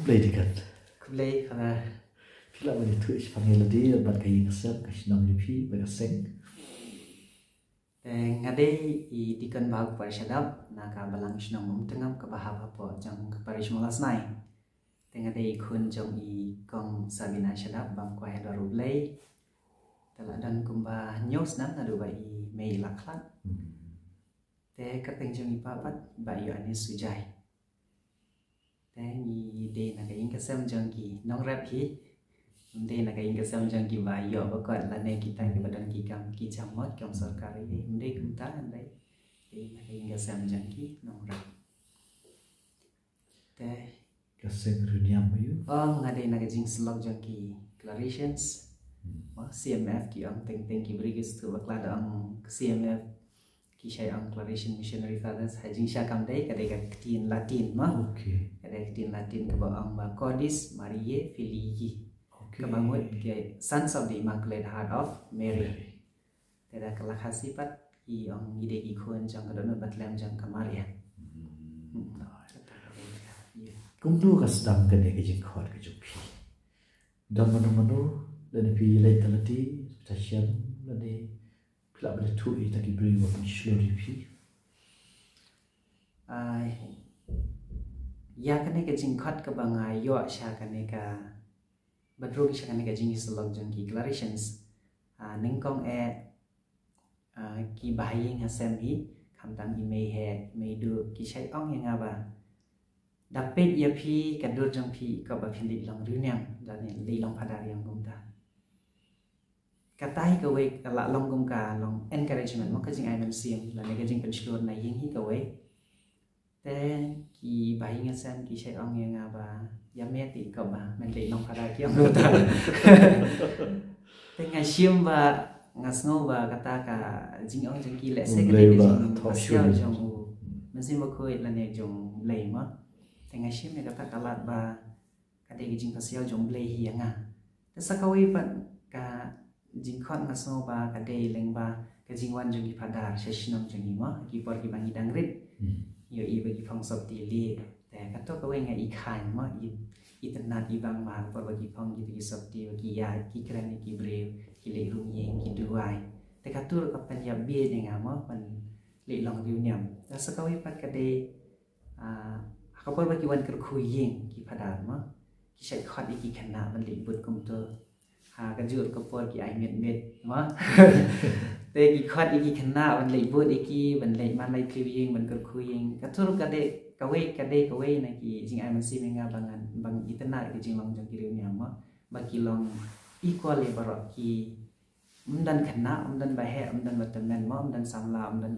kublai dikan. Kublai pada Pila bagi tu ich panggil dia bat kayi ngasem kasinam lipi bagaseng. ngade I dikan bahag par syadap naka balang sinong tengam ka bahab apa jang parish molas nai. Ngade ikun jong I kong sabina syadap bang kwa heda rublai. Tala dan kumba nyos nan adu ba I mei laklat. Te kateng jong I papat ba yu anis sujai. Te ni de naka ing kasem jong ki nong rap hi. Mende nak ingin kesam jang ki bayo bakot la ne kita ki badan ki kam ki jamot kam sarkari ni mende kumta andai nak ingin kesam jang ki nomra te Kaseng runiam ayu. ngade nak jing slog jang ki declarations CMF ki ang teng ki brigis tu bakla da ang CMF ki shay ang declaration missionary fathers hajing sya kam dai kadai ka tin latin ma kadai tin latin ka ba ang ba codis marie filii kebangun ke Sons of the Immaculate Heart of Mary. Tidak kalah khasipat I ang ide ikun jang kadon Bethlehem jang Kamaria. Kumdu kasdam kene ke jingkhot ke jupi. Dam manu dan pi lai talati station dan pila bele tu I taki beri wa missionary pi. Ya kene ke jingkhot ke bangai yo sya kene ka Badro kisah kan negara jenis selok jang ki declarations nengkong ki bahaya ngasem hi kamtang email he meidu kisah ong yang apa dapat ia pi kadur jang pi ka ba phindi long runiam dan li long padar yang gumta katai ka we kala long gum ka long encouragement mo ka jing ai man sim la negara jing penslur na yin hi ka we te ki bahaya ngasem kisah ong yang apa ya meti ka ba men le long pada ki ang ta te nga sim ba ngasno ba kata ka jing ong jing ki le se ka de jing pasial jong u men sim ba khoi la ne jong le ma te nga sim me kata kalat ba ka de jing pasial jong le hi nga te sakawi pa ka jing khot ngasno ba ka de leng ba ka jing wan jong ki pada session jong ma ki por ki bangi dangrit yo I bagi phong sop ti li te kato ka we nga I khan ma I tenat I bang ma por bagi phong ki sop ti bagi ya ki kran ki brew ki le rung yeng ki duai te katur ka pen ya be ne nga ma pan le long riu nyam ta sakawi pat ka de ka por bagi wan ker khu yeng ki phadar ma ki sai khat ki khana ban le but kum to ka jur ka por ki ai met ma te ki khat ki khana ban le but ki ban le man lai kriu yeng ban ker khu yeng katur ka de kawe na ki jing ai man si menga bangan bang itena ki jing long jang ki riu nyam ma bagi long equal le barok ki umdan khana umdan bahe umdan batamen ma umdan samla umdan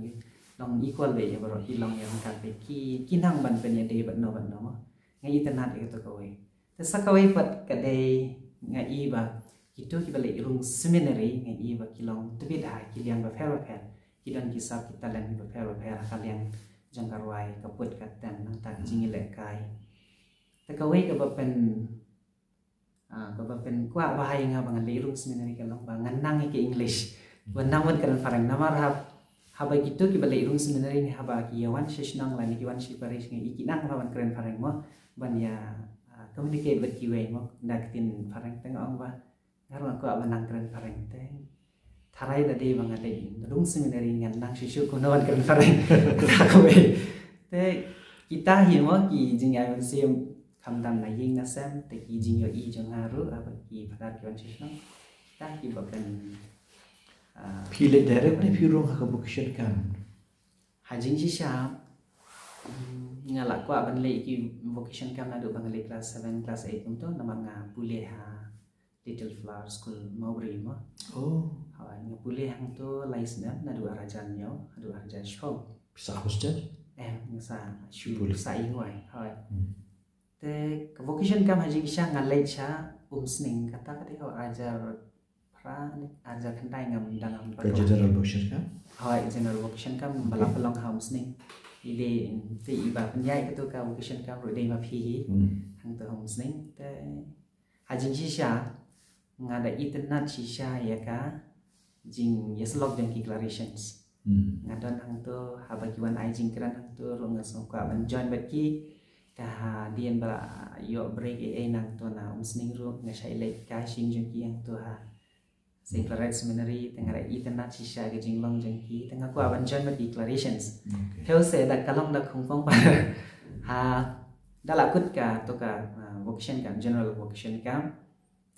long equal le ya barok ki long yang kan pe ki nang ban pen ya de ban no ma ngai itena ki to kawe te sakawe pat ka de ngai ba itu ki balik rung seminary ngai ba ki long tebit ha ki liang ba fer ki dan ki sap ki talan ba fer kalian jangkarwai kaput katan nang tak jingi lekai takawai ka bapen kwa bahaya nga bangan lirung seminari kalong bangan nang ke English wanang wan kan farang namar haba gitu ki balai rung seminari ni haba ki yawan sesnang la ni wan si paris ngi iki nang lawan keren farang mo ban ya communicate with ki we mo naktin farang teng ong ba ngarang ko abanang keren farang teng Tarai tadi bangalai, dong seminari ngan nang sisu kunoan kan fareng, takwe. Te kita himo ki jingai mansim kamdam na ying nasem, te ki jingyo I jongaru apa ki padar ki wan sisu, kita ki bakan. Pilih direct ni pirong hakabukisyon kan. Hajing sisa ngalak ko aban le ki vocation kam na do bangalai class 7 class 8 untuk nama nga boleh Little Flower School Mowbray mo. Nga boleh hang tu lais na dua rajan nyo, dua rajan show. Bisa hostel? Nga sa shu sa ingway. Te vocation kam haji kisah ngalai cha sning kata ko ajar pra ajar kandai ngam dangam Ke general vocation kam? General vocation kam balap pelong sning. Ide te iba penyai ketu ka vocation kam ro dei ma phi hang tu sning te haji kisah ngada internet sisa ya ka jing yeslog jang declarations ngadon hang tu habagiwan ai jing kran hang tu ronga songka ban join bat ki ka dian bala yo break nang to na sning ro nga shai le ka sing jung ki ang to ha Declared Seminary tengah internet sisa ke jinglong jengki tengah ku awan join declarations. Theo se dak kalong dak khungpong pa ha dalakut ka to ka vocation ka general vocation ka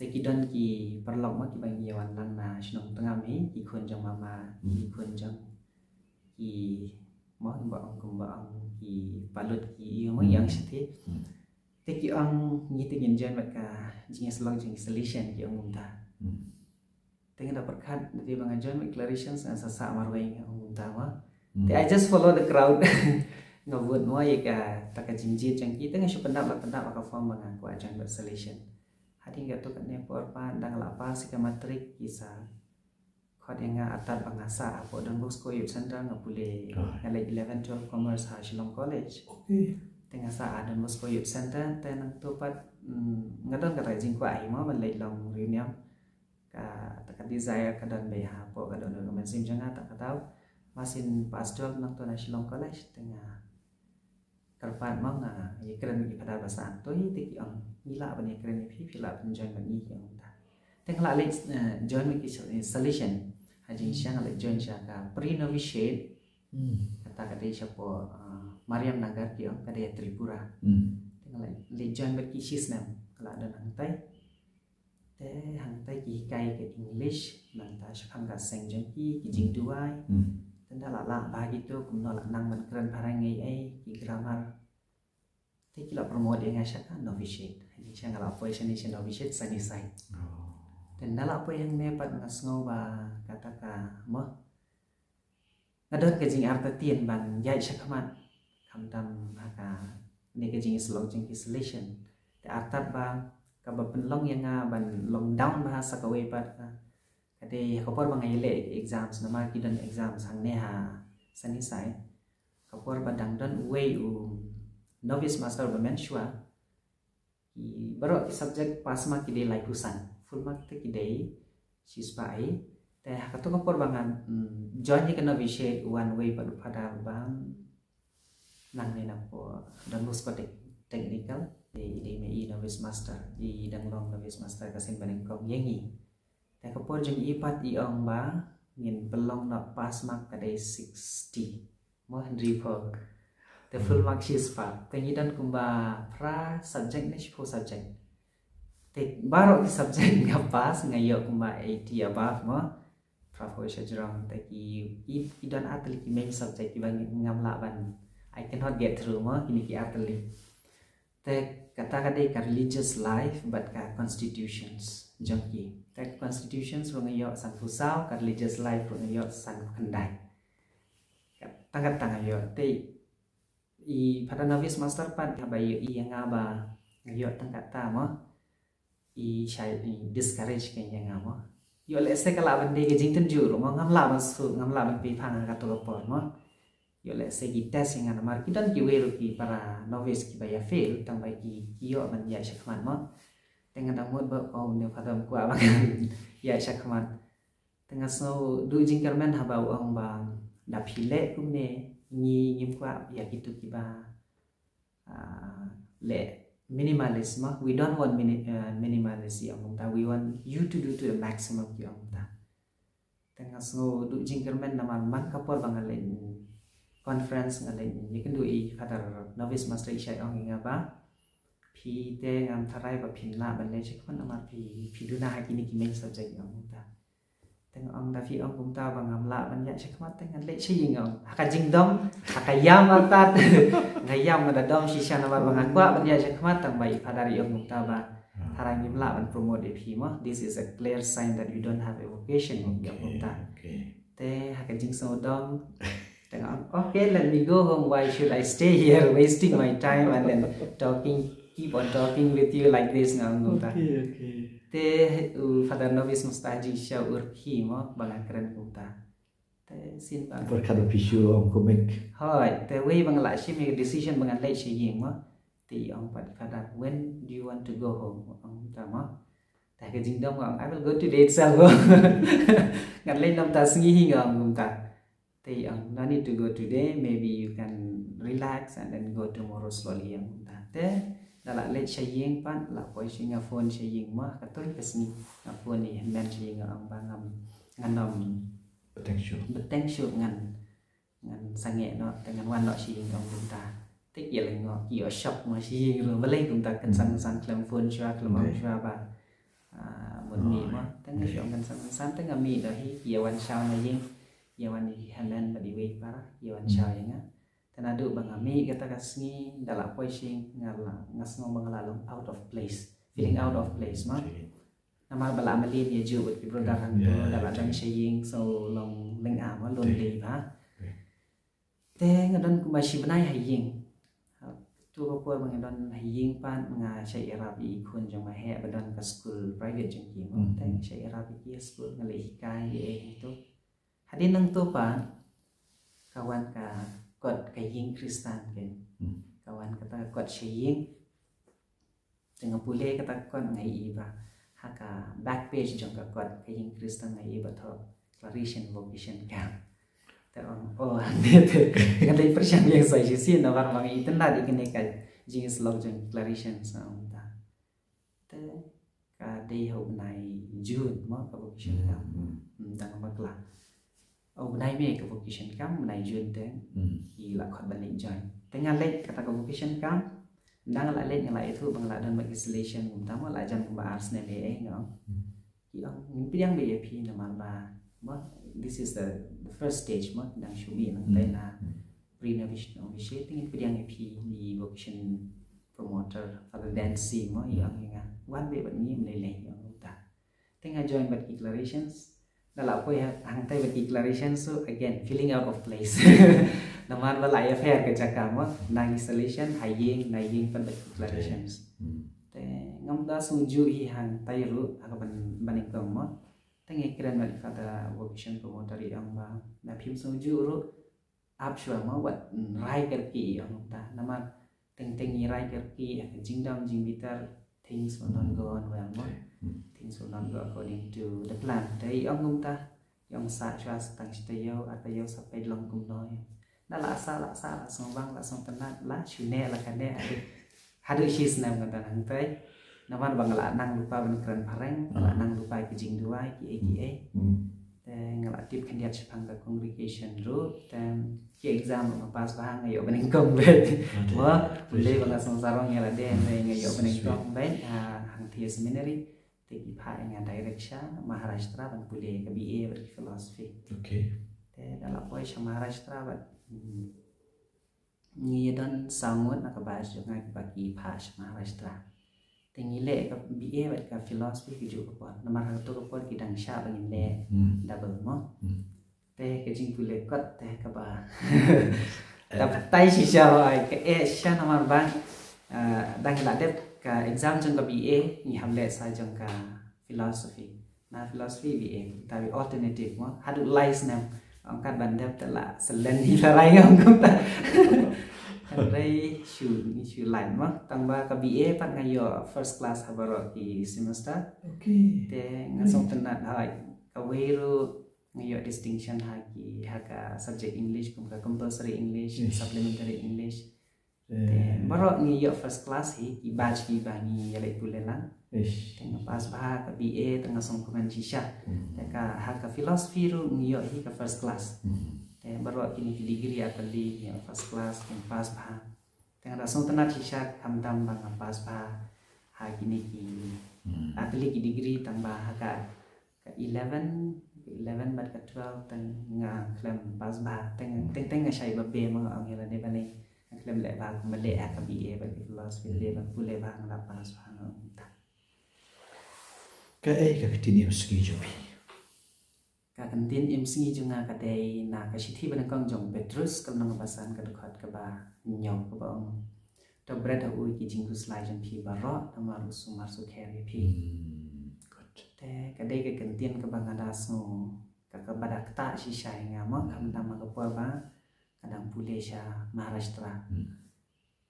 te ki don ki perlok ma ki bang yawan lang na shnong tengah mi ki khun jong mama ki khun jong ki mo ba ong ki palut ki mo yang siti te ki ang ni te join ka jingas long jeng solution ki ong ta tengah dapat kat dari bang join declarations and sasa marweng ang utama. I just follow the crowd. Ngabut mo ay ka taka jinjit jang kita nga pendap ka form bang aku join solution. Hadi nga to katne por pan dang lapa si ka matrik kisa. Khod yang atat bangasa apo Don Bosco Youth Center nga pule ngale 11 12 Commerce ha Shillong College. Okay. Tengah sa Don Bosco Youth Center tenang topat ngadon kata jing kwa ai mo ban lei long reunion. Ka desire ka don be ha po ka don no sim janga tak tahu masin pas 12 nang to na Shillong College tengah karpat mang na ye keren ki pada bahasa to hi ti ang nila ban ye keren phi la ban join ban ni yang ta tengah la le join ki solution haji syang le join sha ka pre novitiate kata ka de sha po Mariam Nagar ki ang ka de Tripura tengah le join ban ki sisnam kala dan ang tai te hang tai ki kai ke English nang ta shakang ka seng jeng ki jing duai tenda la ba gitu kum no la nang man kran parang ai ki grammar te ki la promote yang shaka novitiate ni chang la position ni novitiate sani sai tenda la po yang me pat ngas ngau ba kata ka mo ngadon ke jing arta tien ban yai shakamat kam tam ka ne ke jing slong jeng ki solution te arta ba kabar penlong yang ban long down bahasa kawe pat kade kapor bangai le exams nama kidan exams hang ne ha sani sai kapor badang don way novice master bamenshwa ki baro ki subject pas ma kide lai kusan full mark te kide sispai te hakato kapor bangan join ni kana novice one way padu pada bang nang ne napo dan musko technical di mei novice master di danglong novice master kasing baneng kong yengi ta kapor jeng ipat iong ba ngin pelong na pass mark kadai 60 mo Henry po the full mark is pa pengidan kumba pra subject ni po subject te baro ki subject nga pass ngayo kumba 80 above mo pra po siya jrong ta ki idan atli ki main subject ki bang ngamla ban I cannot get through mo kini ki atli te kata kadai ka religious life but ka constitutions jangki te constitutions ro ngayo sang pusau ka religious life ro ngayo sang khandai tangat tangayo te I pada novice master pat habai I yang aba ngayo tangat ta mo I shai discourage ke yang mo yo le se kala bande ke jingten ju ro ngamla masu ngamla ban pi phang ka to por mo yo le se ki test yang mar kidan ki wero ki para novice ki baya fail tang bai ki yo man ya shakman mo tengah damut ba ko ne padam ku abang ya shakman tengah so du jingkerman habau ong ba da phile kumne ni ngim kwa ya gitu ki ba le minimalism we don't want minimalism we want you to do to the maximum ki ong ta tengah so du jingkerman naman man kapor bangalen conference ngalen you can do I father novice master isai ong nga ba pi te ngam tharai ba phin la ban le chek kon amar pi duna ha kini ki main subject ong ta teng ong da fi ong kum ta ba ngam la ban ya chek mat teng le chi ying ong ka jing dom ka yam atat ngayam ngada dom si shan ba ban kwa ban ya chek mat tang bai father ong kum ta ba tharang ngim la ban promote pi mo this is a clear sign that you don't have a vocation ong kum ta te ha ka jing so dom okay, let me go home. Why should I stay here wasting my time and then keep on talking with you like this now? Okay. Te father novice mustaji siya urki mo bang keren kunta. Te sin bang. Berkado pisu om komik. Hai, te way bang la shi make decision bang late shi ying mo. Te ong pat father when do you want to go home? Ong ta mo. Te ka jing dom ong I will go today itself. Ngan late nam ta singi hi ong ta. No need to go today, maybe you can relax and then go tomorrow slowly. te dalam let saying pan la poi singa phone saying mah katoi kesni phone ni men saying ang bangam nganom potential ngan sange no dengan wan no saying ang ta te ye le ngo ki ở shop mà saying rồi balik cũng ta kan sang klem phone chua klem chua ba một mì mà te ngai shop kan sang te ngami dah hi ye wan sao na ying ye wan ni hanan ba di we para ye wan sao yang Tenadu bangami kata kasni dalam poising ngasno bangalalong out of place, feeling out of place mah. Nama bala amalin ya jubut di produk hantu dalam dang saying so long leng ama lonely ba. Te ngadon kumasi benai haying. Tu ko bangadon haying pan nga say Arabi kun jong mahe badon ka school private jong ki mo. Te say Arabi ki school ngalih kai itu. Hadin nang tu pa kawan ka kot kaying Kristen kan kawan kata kot saying dengan pulih kata kot ngai iba haka back page jong kot kaying Kristen ngai iba tho Clarition Vocation Camp terong dia tu kata persian yang saya sih na war bang itu nda dikene ka jing slog jong Clarition saunta te ka dei ho nai June mo ka vocation camp tang makla benai me ke vocation camp benai June te la khot balik join tengah lek kata ke vocation camp ndang la lek ngala itu bang la dan bagi isolation utama la jam ba ars ne be ngam ki ang piang be pi na man ba this is the first stage mo dang shubi nang te na pre-novitiate initiating piang pi di vocation promoter other than see mo yang nga wan be bat ni mlele yang ta tengah join bagi declarations dalam apa ya hantai bagi declaration so again feeling out of place naman wala ya fair ke jakama nang installation haying naying pan bagi declarations te ngam da suju hi hantai ru aka baning kong mo tengi kiran balik kata vocation promoter yang ba na phim suju ru up shua mo wat rai kerki yang ta naman teng rai kerki jingdam jing bitar things will not go on well mo things will not go according to the plan. Dari ông ta, ông sa cho tang chitayo atayo sampai long kum noi. Dah la sa song bang la song tenat la chune la kane hadu shis nam kata nang tai. Naman bang la nang lupa ban keren pareng, la nang lupa kijing dua ki dan ngala tip kandiat sepang ke congregation road dan ki exam pas bahang ayo bening kong bet. Wah, boleh bang song sarong ngala den ayo bening kong bet hang thia seminary tegi pai nga direction Maharashtra ban boleh ke BA ber philosophy. Okay. Te dalam poi Maharashtra ban ngi dan sangun nak bahas juga bagi pas Maharashtra. Tengi le ke BA ber ke philosophy ke juga pon. Nomor satu ke pon kidang sya bangin le double mo. Te ke jing boleh kot te ke ba. Dapat tai si sya ke sya nomor bang dang la det ka exam jong ka BA ni hamlet sa jong ka philosophy na philosophy BA tapi alternative mo hadu lies nam angkat bandap tela selen hi larai ngam kum ta Andai shu line mo tangba ka BA pat ngayo first class habaro ki semester okay te ngasong tenat hai ka weru ngayo distinction haki haka subject English kum ka compulsory English supplementary English baru ni yo first class hi ki batch ki bani yale pulelang tengah pas bah ke BA tengah songkongan sisha ka hak philosophy ru ni yo hi ke first class baru kini ki degree atau di first class yang pas bah tengah rasong tenat sisha tam bang pas bah ha kini ki atli ki degree tambah hak ke 11 bat ke 12 tengah klaim pas bah tengah syai babe mang angela ne bani klaim le ba male ka BA bagi philosophy le ba pule ba ngala pas bah ka ka tini mski jobi ka kantin MC junga ka dei na ka sithi ban kong jong Petrus kam nang basan ka dekat ka ba nyong ka ba to bread ha ui ki jingku slide jong pi ba ro tamar sumar su carry pi good te ka dei ka kantin ka ba ngada so ka badak ta si shai ngama kam tam ka pa ba kadang pule sha Maharashtra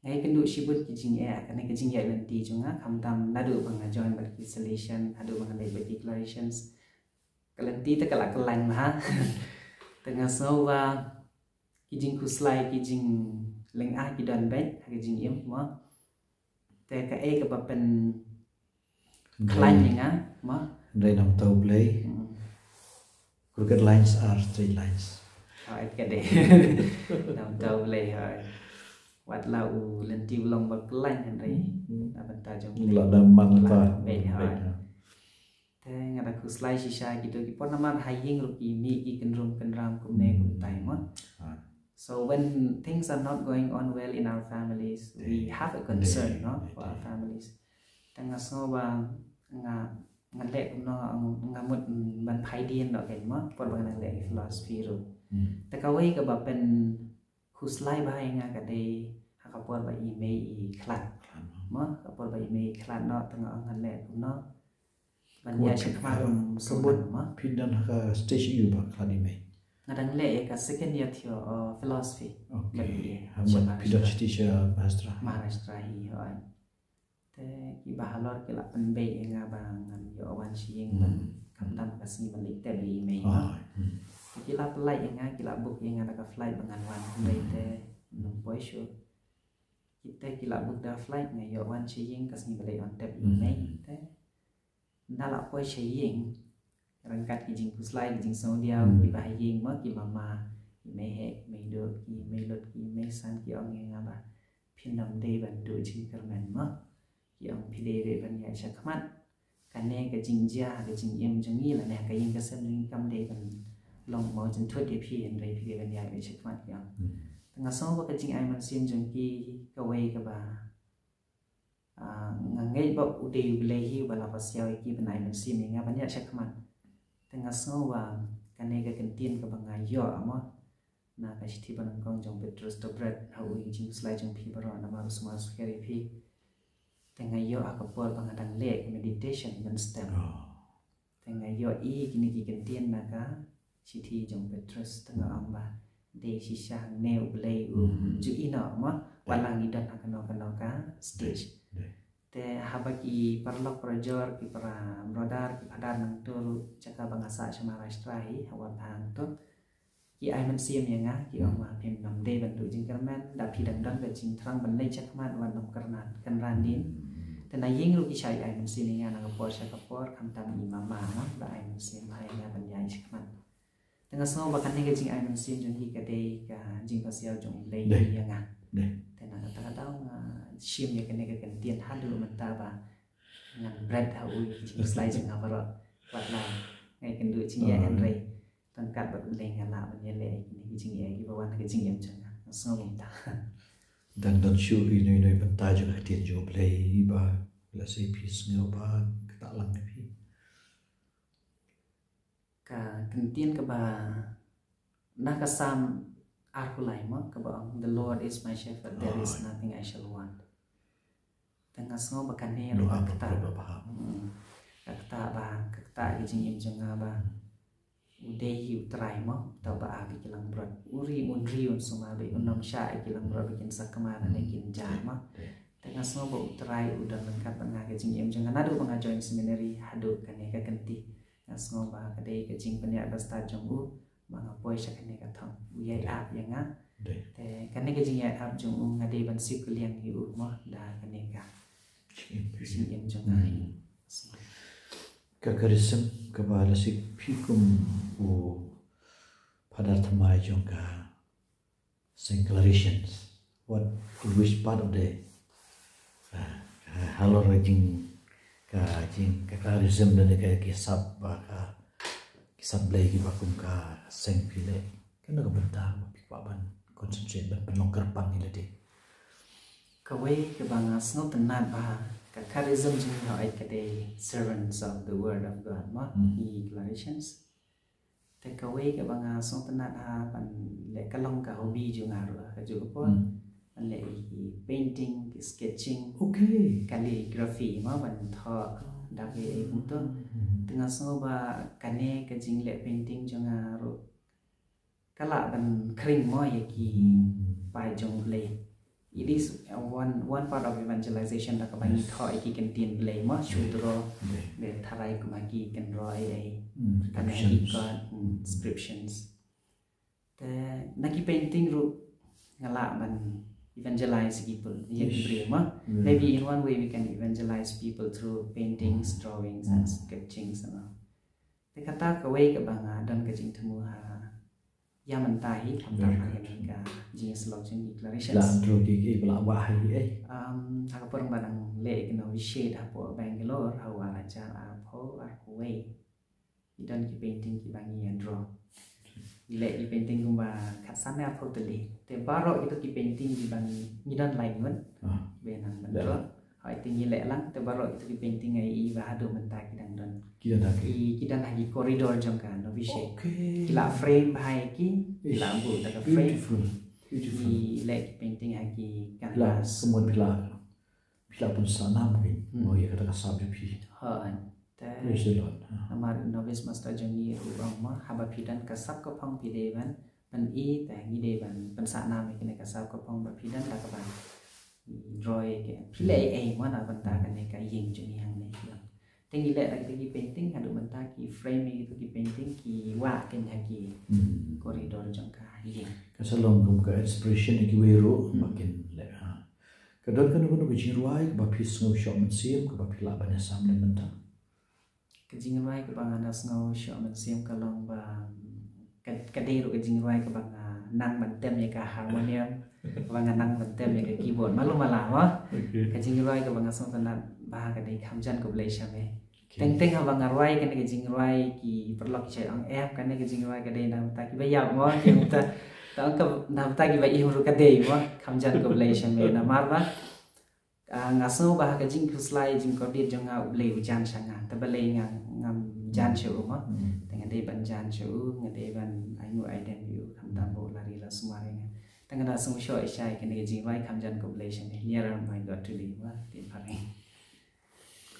ngai kendu sibut kijing kana kijing ya nanti junga kam tam nadu bang join ber isolation adu bang dei ber declarations kalenti ta kala kelang ha tengah sowa kijing kuslai kijing leng a kidan bet kijing yem mo แต่ก็ก็แบบเป็นคล้ายอย่างงั้นมั้งได้นำตัวเปลย crooked lines are straight lines ก็ได้นำตัวเลยวัดเราเล่นจิ้วลงแบบคล้ายอะไรบรรดาจงหลักดำมันก็แต่งานคือสไลด์ชิชาgitu kita nama hiring rugi mi ikan rum kenram kumne kumtai mah so when things are not going on well in our families we have a concern no for our families tengah soba ngalek kumno ngamut ban phai dien dok ken mah por bang ngalek philosophy ruแต่ก็เว้ยก็แบบเป็นคือสไลด์ไปงานก็ได้หากปวดไปอีเมลอีคลัดมั้งก็ปวดไปอีเมลคลัดเนาะตั้งเอางานแหลกเนาะบรรยายเช็คมาลงสมบูรณ์มั้งพิดันหากสเตชันอยู่บักคลัดอีเมลงานดังแหลกก็ second year ที่philosophy แบบนี้พิดันสเตชันมหาสตราฮีแต่กี่บาฮลอดก็ละเป็นเบย์งานบางงานยอวันชีงมันคำตามกับสิ่งบันทึกแต่อีเมลkita flight yang kita book yang ada flight dengan wan later nombor show kita book dah flight ngayo wan chiying kasih balik on tap email te nala poi chiying rangkat kijing puslai kijing saudia ki bahaying ma ki mama ki mehe meido ki meilot ki mesan ki ong yang apa pinam day bantu jing kerman ma ki ong pide de ban ya shakmat kane ka jingja ka jing em jangi la ne ka yin ka sem ring kam de ban long mau jin thut de phi en rei phi ban ya be shakmat ki ong tengah so ba ka jing ai man sim jang ki ka wei ka ba ngai ba ude le hi ba la pasya ki ban ai man sim nga ban ya shakmat tengah so ba kane ka kentin ka ba ngai yo ama na ka shi ban kong jong Petrus to bread how we jing slide jong phi ba ro na ma suma su keri phi tengah yo akapor pangadang lek meditation dan step tengah yo I kini ki kentin na ka Siti jong Petrus tengah amba de sisa neu blei ju ina ma walang idan akano ka stage te habaki parlok projor ki para brodar ki padan nang tur caka bangasa sama rastrahi hawan hang tu ki ai man sim yang nga ki oma pem nam de bantu jing kerman da pi dang dang ka jing thrang ban lei chakman wan nam karnan kan randin te na ying ru ki chai ai man sim nga na por sa ka por kam tam ni mama ma da ai man sim hai nga ban yai chakman tengah semua bahkan ni kecing ayam sim jeng hi kadai ka jing pasial jong lei yang nga tengah kata-kata sim ya kene ke tian hadu menta ba ngan bread ha ui jing slide jeng apa ro wat la ngai ken du jing ya en rei tangkat ba lei ngala ban ye lei ni jing ya ki bawan ke jing yam jeng semua menta dan shu ini menta juga tian jo lei ba la se pis ngau ba kata lang ni ka kentin ka ba nakasam arkulai ma ka ba the Lord is my shepherd there is nothing I shall want tengah semua bakan ne ro kata kata jing im janga ba ude hi utrai ma ta ba abi kilang brot uri unri un suma be unom sha kilang brot bikin sakama ne kin jama tengah semua ba utrai udah lengkap tengah ke jing im janga nadu pengajoin seminary hadu kan ne ka kenti asngo ba kadai ke jing panya basta jong bang apoi sakane ka thong uyai ap yang nga te kane ke jing ya ap jong ngadai ban sip kliang hi u ma da kane ka jing em jong ai ka karisam ka ba la sik phikum u pada thamai jong ka declarations what which part of the halor jing ka jing ka karisam dan ka kisab ba ka kisab lei ki bakum ka seng pile kana ka benta pa ban concentrate ban penongkar pang ni lade ka wei ka banga sno tenat ba ka karisam jing ha ai ka de servants of the word of God ma declarations te ka wei ka banga sno tenat ha ban le ka long ka hobby ju ngaru ka ju ko le painting sketching calligraphy ma ban tho da ke untuk tengah soba kane ke jing le painting jonga ro kala ban kring mo ye ki pai jong le it is one part of evangelization da ka ban tho ki kan tin le ma shudro le tharai ku ma ki kan ro ai kan ki ka inscriptions te na ki painting ro ngala ban evangelize people. Maybe in one way we can evangelize people through paintings, drawings, and sketchings and all. Te kata kawai ka banga dan ka jing temu ha yaman tahi kamta pagani ka jing slow jing declarations. La dro ki bla wa hai Haka porang badang le kena shade hapo Bangalore hawa raja hapo arkuway. Idan ki painting ki bangi and draw. Le ki painting kumba katsan na hapo tali. Te baro itu ki painting ki bangi idan lain man. Benan bandro. Hai tinggi le lang te baro itu ki painting ai ba hado menta ki dang don. Kidan lagi koridor jong kan no vishe. Kila frame bahai ki kila bu taka frame. Beautiful. Like painting lagi canvas. Semua bila pun sana mungkin. Oh ya kata kasab pi. Praise the Lord. Amar novice master jongi rubang ma haba pidan kasab ko pang pidevan pan I ta ngi devan pan sana me kene kasab ko pang ba pidan ta ka ban. Draw ke play ai mana banta kan ne ka ying jongi hang ne. Tinggi le lagi ki painting hadu banta ki frame itu ki painting ki wa ken hagi koridor jong ka ying. Kasalong kum ka expression ki wero makin le ha. Kadon kan ko jiruai ba phis ngau shop man sim ko ba phila ban sam le menta. Kejingrai ke bang anas ngau shop man sim kalong ba kadero kejingrai ke bang nang mentem ya ka harmonium bang nang mentem ya ka keyboard malu malawa. Kejingrai ke bang asong tanat bah kadai khamjan ko blai shame. Teng abang arwai kan kejingrai ki perlok che ang kan kejingrai kadai nam ta ki ba yaw mo ki ta nam ta ki ba I huru kadai mo khamjan ko blai shame na marba ngaso bah ka jing kuslai jing ko dit jong au blai ujan sanga ta balai ngam jan chu mo teng dei ban jan chu ngadei ban aingu aiden view kham tam bo lari la sumare nga teng da sung sho ishai kan kejingrai khamjan ko blai shame near my god to be wa tin phare.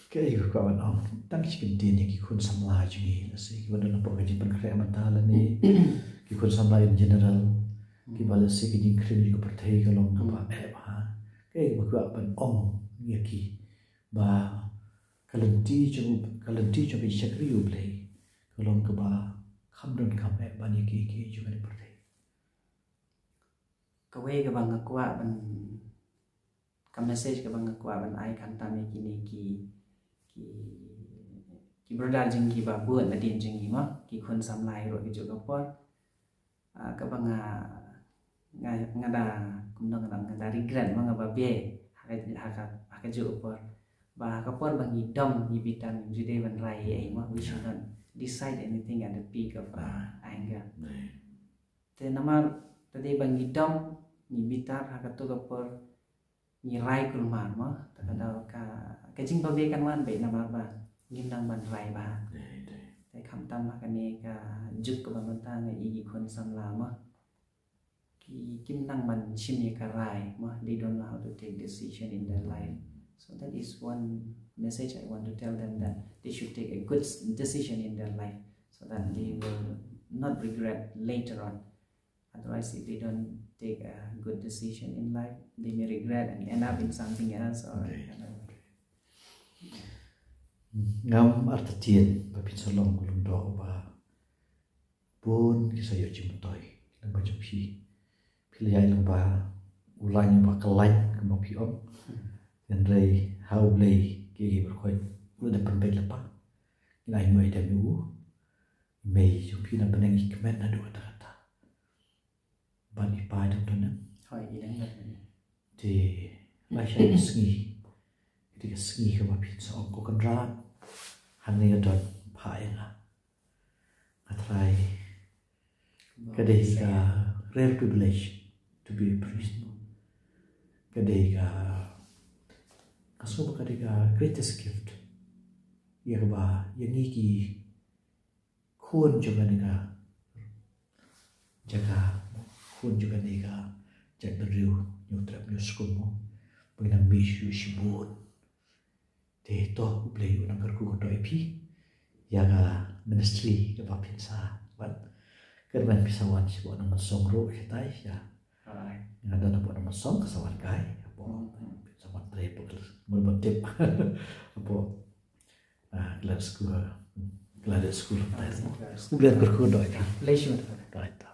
Kaya kawan om, tang chicken din ki kun samla jungi nasi ki wadon apa kaji perkara mentala ni ki kun samla in general ki balasi ki jing krim ki perthai ka long ka ba ha kaya ba ka ban om ni ki ba kalanti chu bi chakri u play ka long ka ba khamdon kham ba ni ki chu ka ni perthai ka we ka bang akwa ban ka message ka bang akwa ban ai kan ta me ki brother jing ki ba buat la din jing ma ki khun samlai ro ki juga por ka banga ngada kumna ngada regret ma ba be haka ju por ba ka por bangi dom ni bitan jude ban rai ai ma we should not decide anything at the peak of anger te namar tadi bangi dom ni bitar haka to ka por ni rai kulmar ma ta kada ka jing ba be kan wan be namar ba ngim nang ban rai ba te kham tam ma kan ne ka juk ka ban ta ngai I khon sam la ma ki kim nang ban chim ye ka rai ma they don't know how to take decision in their life. So that is one message I want to tell them, that they should take a good decision in their life so that they will not regret later on. Otherwise, if they don't take a good decision in life, they may regret and end up in something else. Or ngam artatien ba pinsalong gulung do ba pun kisayo jimtoy lang ba jumpi pilai lang ba ulanya ba kalai kamo piom dan rei how play ki berkoi udah penting lepa kinai mai da mu mei jumpi na beneng ikmen adu kata ban ipai dam tonan hoi idang di masya ski ketika ski ke ba pinsong ko kan rat hani adon paenga atrai kadeka rare privilege to be a priest kadeka kaso kadeka greatest gift ya ba yang iki kun juga nega jaga kun juga nega jaga riu nyutrap nyuskun mo pengen bisu shibun te to play unang karku ko IP yaga ministry ke bapinsa ban kerban pisawan si bo nang song ro hitai ya ngada na bo nang song kasawan kai apo sama tre po mo tip apo glad school tai school biar karku do ita leisure right